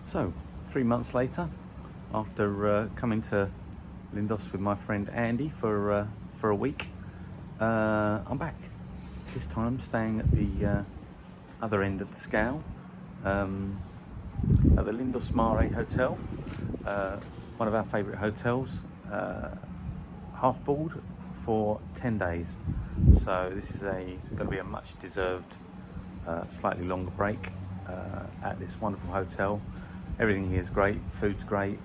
So, 3 months later, after coming to Lindos with my friend Andy for a week, I'm back. This time staying at the other end of the scale, at the Lindos Mare Hotel, one of our favourite hotels, half board for 10 days. So this is going to be a much deserved, slightly longer break at this wonderful hotel. Everything here is great, food's great,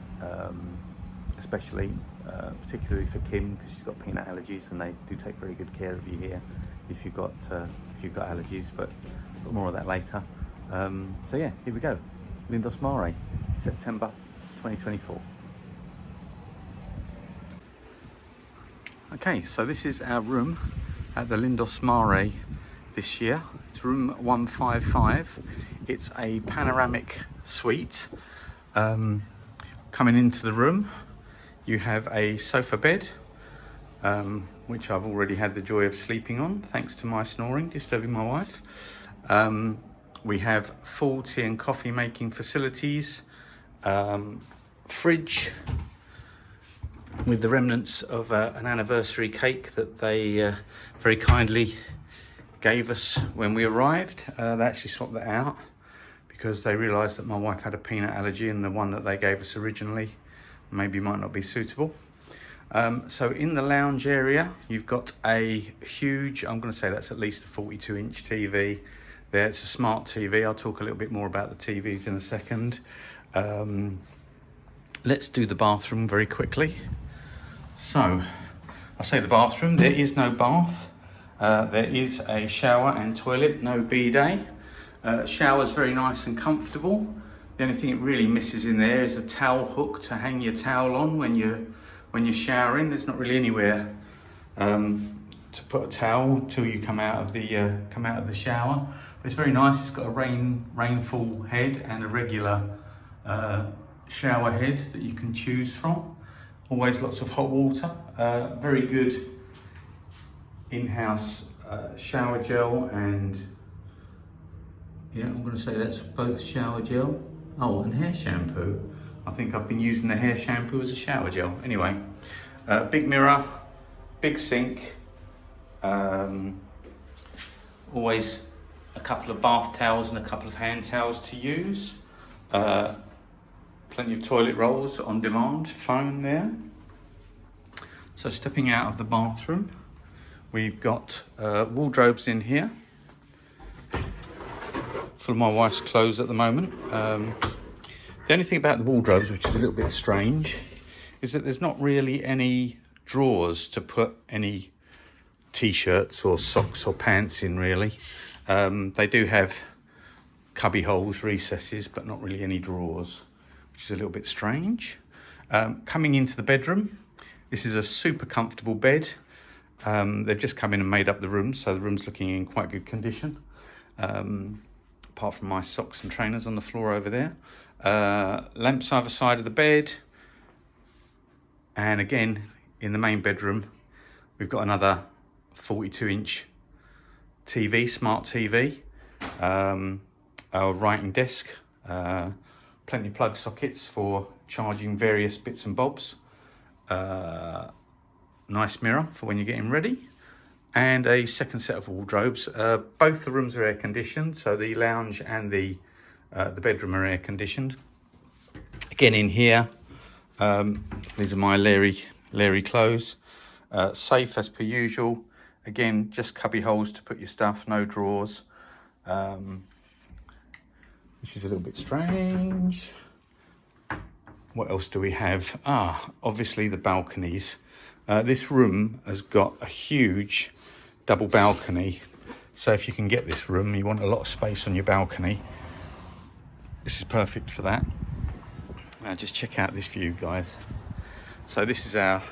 especially, particularly for Kim, because she's got peanut allergies, and they do take very good care of you here if you've got allergies, but more of that later. So yeah, here we go. Lindos Mare, September 2024. Okay, so this is our room at the Lindos Mare this year. It's room 155. It's a panoramic suite. Coming into the room, you have a sofa bed, which I've already had the joy of sleeping on, thanks to my snoring, disturbing my wife. We have full tea and coffee making facilities, fridge with the remnants of an anniversary cake that they very kindly gave us when we arrived. They actually swapped that out because they realised that my wife had a peanut allergy, and the one that they gave us originally maybe might not be suitable. So in the lounge area, you've got a huge, I'm going to say that's at least a 42-inch TV there. It's a smart TV. I'll talk a little bit more about the TVs in a second. Let's do the bathroom very quickly. So, I say the bathroom, there is no bath. There is a shower and toilet, no bidet. Shower's very nice and comfortable. The only thing it really misses in there is a towel hook to hang your towel on when you're showering. There's not really anywhere to put a towel till you come out of the shower. But it's very nice. It's got a rainfall head and a regular shower head that you can choose from. Always lots of hot water. Very good in-house shower gel, and yeah, I'm going to say that's both shower gel. Oh, and hair shampoo. I think I've been using the hair shampoo as a shower gel. Anyway, big mirror, big sink, always a couple of bath towels and a couple of hand towels to use. Plenty of toilet rolls on demand, phone there. So stepping out of the bathroom, we've got wardrobes in here. Full of my wife's clothes at the moment. The only thing about the wardrobes, which is a little bit strange, is that there's not really any drawers to put any t-shirts or socks or pants in, really. They do have cubby holes, recesses, but not really any drawers, which is a little bit strange. Coming into the bedroom, this is a super comfortable bed. They've just come in and made up the room, so the room's looking in quite good condition. Apart from my socks and trainers on the floor over there. Lamps either side of the bed. And again, in the main bedroom, we've got another 42-inch TV, smart TV. Our writing desk. Plenty of plug sockets for charging various bits and bobs. Nice mirror for when you're getting ready. And a second set of wardrobes. Both the rooms are air conditioned, so the lounge and the bedroom are air conditioned. Again, in here, these are my Larry clothes. Safe as per usual. Again, just cubby holes to put your stuff, no drawers. Which is a little bit strange. What else do we have? Obviously the balconies. This room has got a huge double balcony, so if you can get this room, you want a lot of space on your balcony, this is perfect for that. Just check out this view, guys. So this is our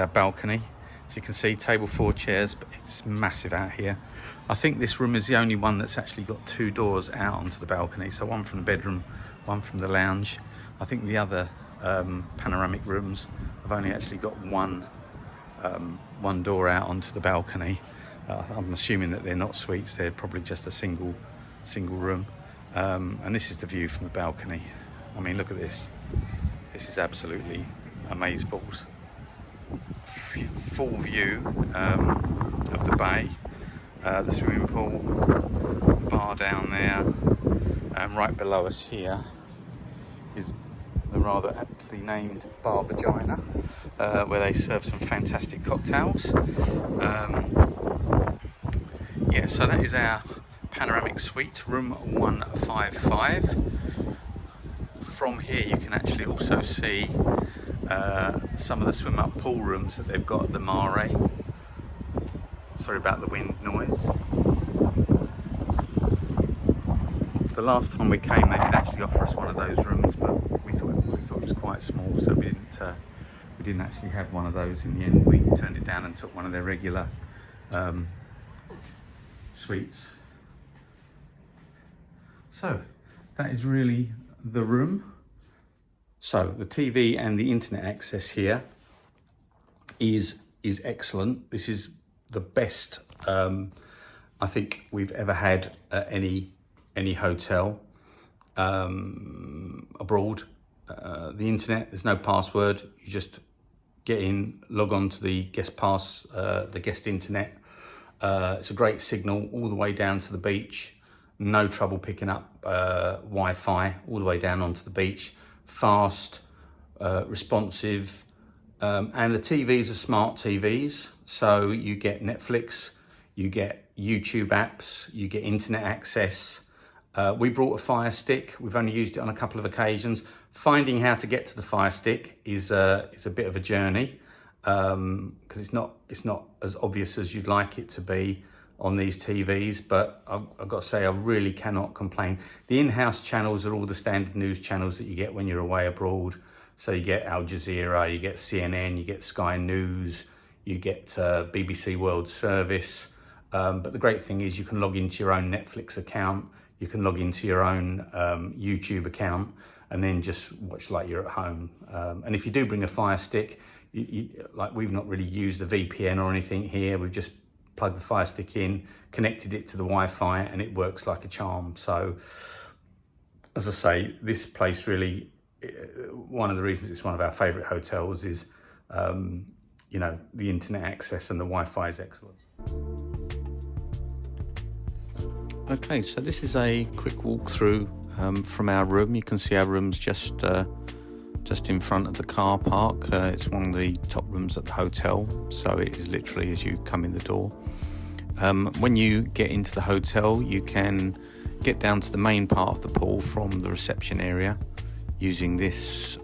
balcony. As you can see, table, 4 chairs, but it's massive out here. I think this room is the only one that's actually got 2 doors out onto the balcony, so one from the bedroom, one from the lounge. I think the other panoramic rooms have only actually got one door out onto the balcony. I'm assuming that they're not suites, they're probably just a single room. And this is the view from the balcony. I mean, look at this. This is absolutely amazeballs. Full view of the bay, the swimming pool, bar down there, and right below us here is the rather aptly named Bar Vagina, where they serve some fantastic cocktails. Yeah, so that is our panoramic suite, room 155. From here you can actually also see some of the swim up pool rooms that they've got at the Mare. Sorry about the wind noise. The last time we came they did actually offer us one of those rooms, but we thought it was quite small, so we didn't actually have one of those in the end. We turned it down and took one of their regular suites. So that is really the room. So the TV and the internet access here is excellent. This is the best I think we've ever had at any hotel abroad. The internet, there's no password. You just get in, log on to the the guest internet. It's a great signal all the way down to the beach. No trouble picking up Wi-Fi all the way down onto the beach. Fast, responsive, and the TVs are smart TVs. So you get Netflix, you get YouTube apps, you get internet access. We brought a Fire Stick. We've only used it on a couple of occasions. Finding how to get to the Fire Stick is a bit of a journey, because it's not as obvious as you'd like it to be on these TVs, but I've got to say I really cannot complain. The in-house channels are all the standard news channels that you get when you're away abroad. So you get Al Jazeera, you get CNN, you get Sky News, you get BBC World Service. But the great thing is you can log into your own Netflix account, you can log into your own YouTube account, and then just watch like you're at home. And if you do bring a Fire Stick, like we've not really used a VPN or anything here, we've just plugged the Fire Stick in, connected it to the Wi-Fi, and it works like a charm. So, as I say, this place really, one of the reasons it's one of our favourite hotels is, you know, the internet access and the Wi-Fi is excellent. Okay, so this is a quick walkthrough from our room. You can see our room's just in front of the car park. It's one of the top rooms at the hotel, so it is literally as you come in the door. When you get into the hotel, you can get down to the main part of the pool from the reception area using this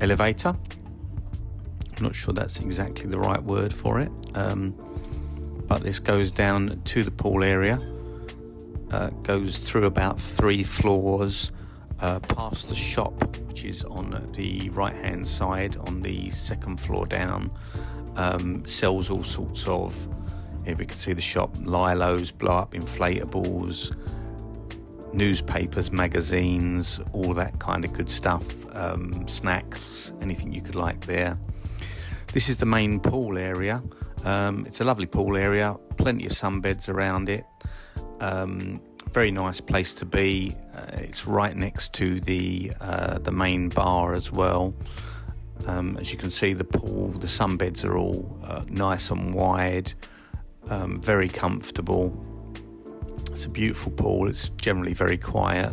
elevator. I'm not sure that's exactly the right word for it, but this goes down to the pool area, goes through about 3 floors, past the shop, which is on the right hand side on the 2nd floor down. Sells all sorts of, here we can see the shop, Lilos, blow up inflatables, newspapers, magazines, all that kind of good stuff, snacks, anything you could like there. This is the main pool area. It's a lovely pool area, plenty of sunbeds around it. Very nice place to be. It's right next to the main bar as well. As you can see, the pool, the sunbeds are all nice and wide, very comfortable. It's a beautiful pool. It's generally very quiet.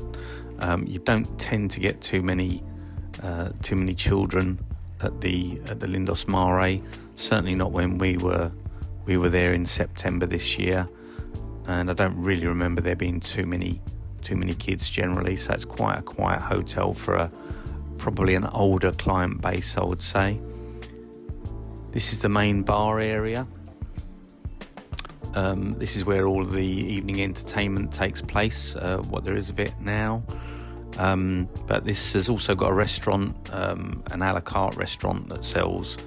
You don't tend to get too many children at the Lindos Mare. Certainly not when we were there in September this year. And I don't really remember there being too many kids generally, so it's quite a quiet hotel for probably an older client base, I would say. This is the main bar area. This is where all the evening entertainment takes place, what there is of it now. But this has also got a restaurant, an a la carte restaurant that sells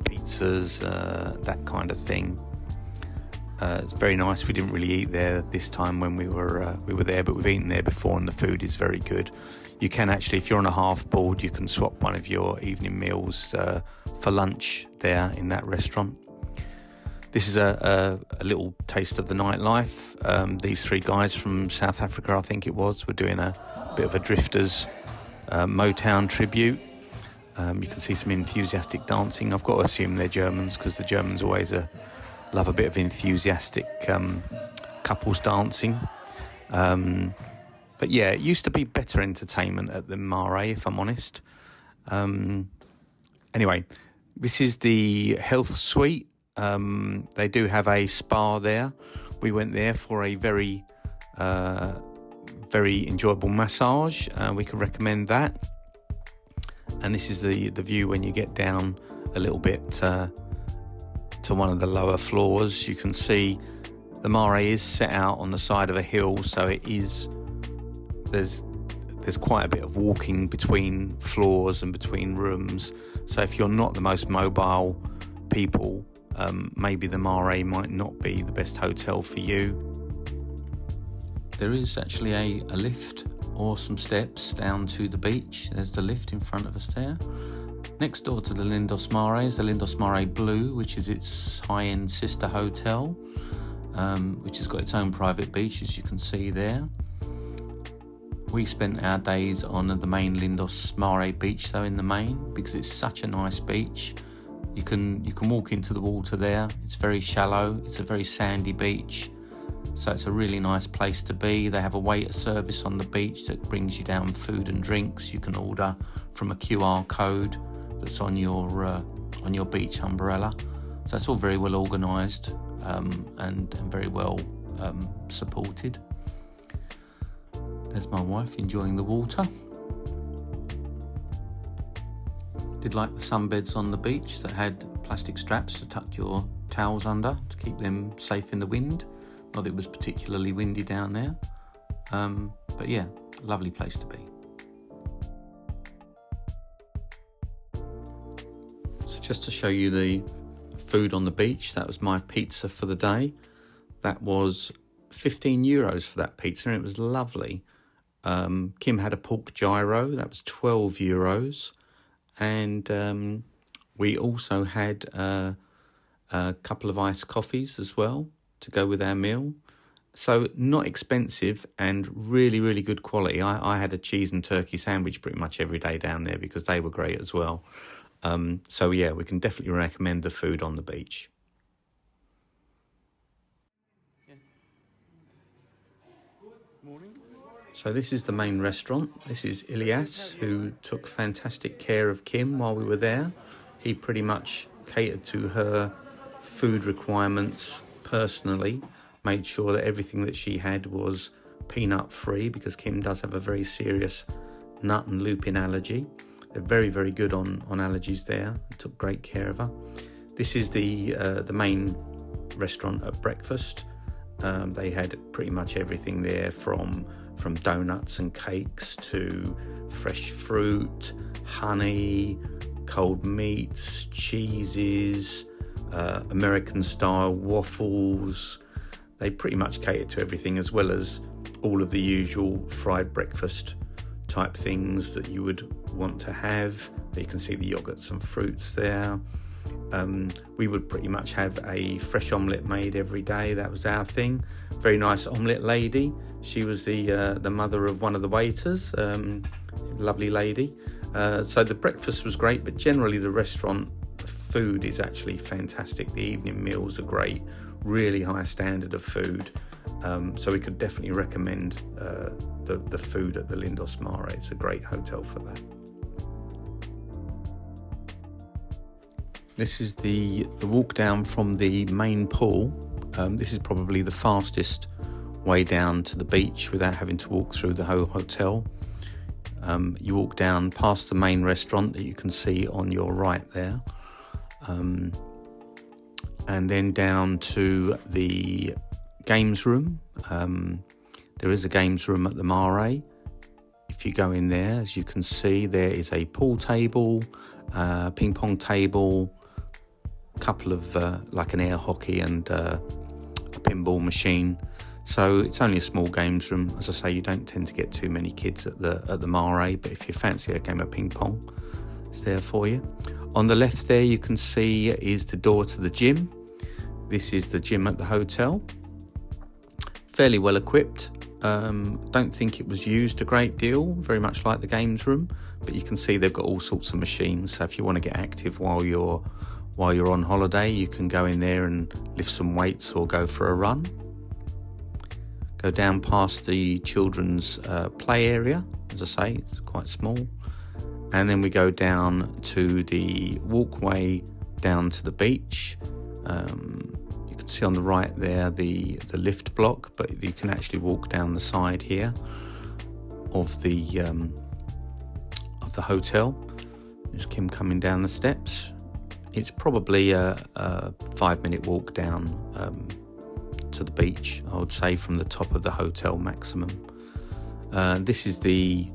pizzas, that kind of thing. It's very nice. We didn't really eat there this time when we were there, but we've eaten there before and the food is very good. You can actually, if you're on a half board, you can swap one of your evening meals for lunch there in that restaurant. This is a little taste of the nightlife. These three guys from South Africa, I think it was, were doing a bit of a Drifters Motown tribute. You can see some enthusiastic dancing. I've got to assume they're Germans, because the Germans always love a bit of enthusiastic couples dancing. But yeah, it used to be better entertainment at the Mare, if I'm honest. Anyway, this is the health suite. They do have a spa there. We went there for a very enjoyable massage. We can recommend that. And this is the view when you get down a little bit to one of the lower floors. You can see the Mare is set out on the side of a hill, so it is there's quite a bit of walking between floors and between rooms. So if you're not the most mobile people, maybe the Mare might not be the best hotel for you. There is actually a lift or some steps down to the beach. There's the lift in front of us there. Next door to the Lindos Mare is the Lindos Mare Blue, which is its high-end sister hotel, which has got its own private beach, as you can see there. We spent our days on the main Lindos Mare beach, though, in the main, because it's such a nice beach. You can walk into the water there. It's very shallow. It's a very sandy beach, so it's a really nice place to be. They have a waiter service on the beach that brings you down food and drinks. You can order from a QR code that's on your beach umbrella. So it's all very well organised and very well supported. There's my wife enjoying the water. Did like the sunbeds on the beach that had plastic straps to tuck your towels under to keep them safe in the wind. Not that it was particularly windy down there. But yeah, lovely place to be. So just to show you the food on the beach, that was my pizza for the day. That was €15 for that pizza, and it was lovely. Kim had a pork gyro, that was €12. And we also had a couple of iced coffees as well to go with our meal. So not expensive and really, really good quality. I had a cheese and turkey sandwich pretty much every day down there because they were great as well. So yeah, we can definitely recommend the food on the beach. So this is the main restaurant. This is Ilyas, who took fantastic care of Kim while we were there. He pretty much catered to her food requirements personally, made sure that everything that she had was peanut free, because Kim does have a very serious nut and lupin allergy. They're very, very good on allergies there. Took great care of her. This is the main restaurant at breakfast. They had pretty much everything there from donuts and cakes to fresh fruit, honey, cold meats, cheeses, American style waffles. They pretty much catered to everything, as well as all of the usual fried breakfast type things that you would want to have. You can see the yogurts and fruits there. We would pretty much have a fresh omelette made every day. That was our thing. Very nice omelette lady. She was the mother of one of the waiters. Lovely lady. So the breakfast was great, but generally the restaurant food is actually fantastic. The evening meals are great. Really high standard of food. So we could definitely recommend the food at the Lindos Mare. It's a great hotel for that. This is the walk down from the main pool. This is probably the fastest way down to the beach without having to walk through the whole hotel. You walk down past the main restaurant that you can see on your right there. And then down to the games room. There is a games room at the Mare. If you go in there, as you can see, there is a pool table, ping pong table, couple of like an air hockey and a pinball machine. So it's only a small games room. As I say, you don't tend to get too many kids at the Mare, but if you fancy a game of ping pong, it's there for you. On the left there, you can see is the door to the gym. This is the gym at the hotel. Fairly well equipped. Don't think it was used a great deal, very much like the games room, but you can see they've got all sorts of machines. So if you want to get active while you're on holiday, you can go in there and lift some weights or go for a run. Go down past the children's play area. As I say, it's quite small. And then we go down to the walkway down to the beach. You can see on the right there the lift block, but you can actually walk down the side here of the hotel. There's Kim coming down the steps. It's probably a 5-minute walk down to the beach, I would say, from the top of the hotel maximum. This is the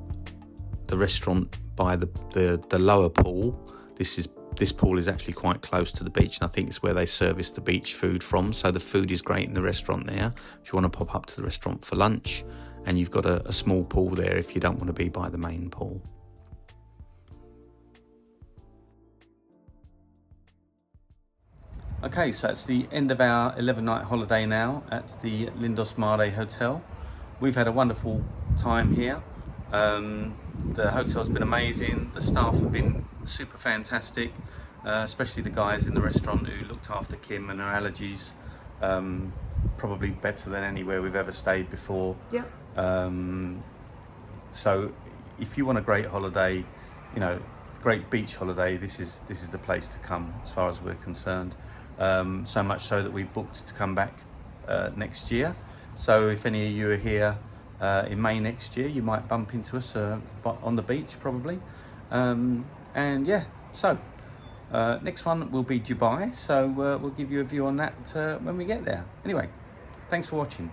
restaurant by the lower pool. This pool is actually quite close to the beach, and I think it's where they service the beach food from. So the food is great in the restaurant there if you want to pop up to the restaurant for lunch, and you've got a small pool there if you don't want to be by the main pool. Okay, so it's the end of our 11-night holiday now at the Lindos Mare Hotel. We've had a wonderful time here. The hotel's been amazing. The staff have been super fantastic, especially the guys in the restaurant who looked after Kim and her allergies. Probably better than anywhere we've ever stayed before. Yeah. So if you want a great holiday, great beach holiday, this is the place to come as far as we're concerned. So much so that we booked to come back next year. So if any of you are here in May next year, you might bump into us on the beach probably. And yeah, so next one will be Dubai. So we'll give you a view on that when we get there. Anyway, thanks for watching.